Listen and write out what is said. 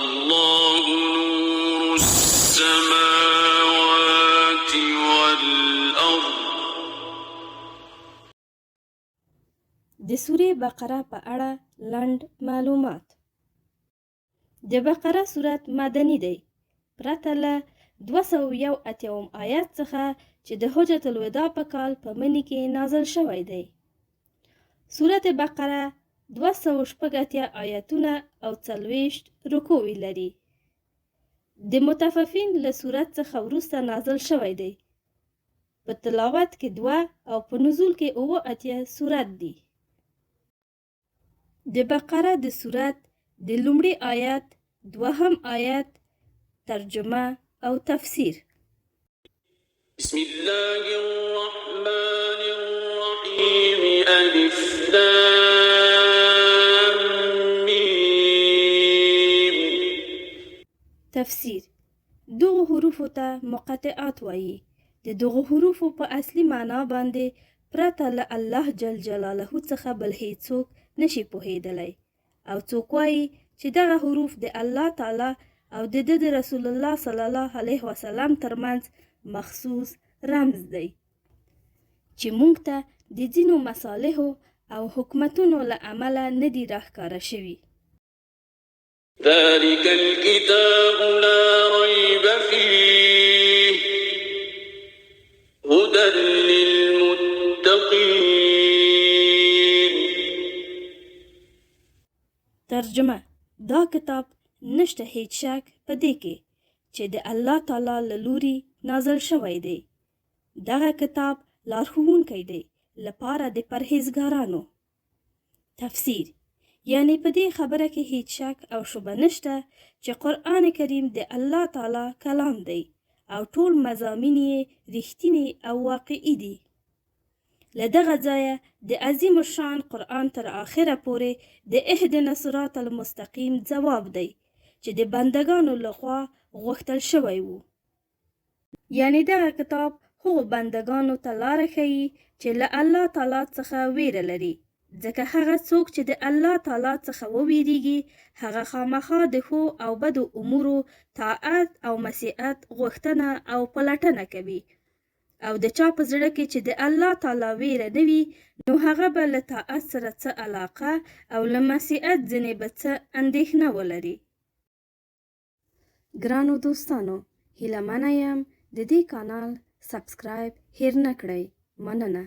الله نور السماوات والأرض. د سورې بقره په اړه لنډ معلومات. د بقره سورت مدني دی، پرته له 281 آیات څخه چې د حجة الوداع په کال په مني کې نازل شوی دی. سورت بقره 286 آیاتونه او 40 رکوع لري. د مطففین له سورت څخه وروسته نازل شوی دی. په تلاوت کې 2 او په نزول کې 87 سورت دی. د بقره د سورت د لومړي آیت، دوهم آیت، ترجمه او تفسیر. بسم الله الرحمن الرحيم. ألف لام ميم. تفسیر: دغه حروفو ته مقطعات وایي. د دغه حروفو په اصلي معنا باندې پرته له الله جل جلاله څخه بل هیڅوک نشي پوهېدلی، او څوک وایي چې دغه حروف د الله تعالی او د رسول الله صلی الله علیه وسلم ترمنځ مخصوص رمز دی چې موږ ته د ځینو مصالحو او حکمتونو له امله نه دي راښکاره شوي. ذلك الكتاب لا ريب فيه هدى للمتقين. ترجمه: دا کتاب نشته هیڅ شک په دې کې چې د الله تعالی له لوري نازل شوی دی. دغه کتاب لارښوونکی دی لپاره د پرهیزګارانو. تفسیر: یعنی په دې خبره کې هیڅ شک او شبه نشته چې قرآن کریم د الله تعالی کلام دی او ټول مضامین یې رښتینی او واقعي دي. له دغه ځایه د عظیم الشان قرآن تر آخره پورې د اهدنا الصراط المستقیم ځواب دی چې د بندگانو لخوا غوښتل شوی وو. یعنی دغه کتاب هغو بندگانو ته لاره ښیي چې له الله تعالی څخه ویره لري، ځکه هغه څوک چې د الله تعالی څخه وویریږي هغه خامخا د ښو او بدو امورو طاعت او مصیعت غوښتنه او پلټنه کوي، او د چا په زړه کې چې د الله تعالی ویره نه وي نو هغه به له طاعت سره څه علاقه او له مصیعت ځینې به څه اندېښنه ولري. ګرانو دوستانو، هیله منه یم د دې کانال سبسکرایب هیر نه کړئ. مننه.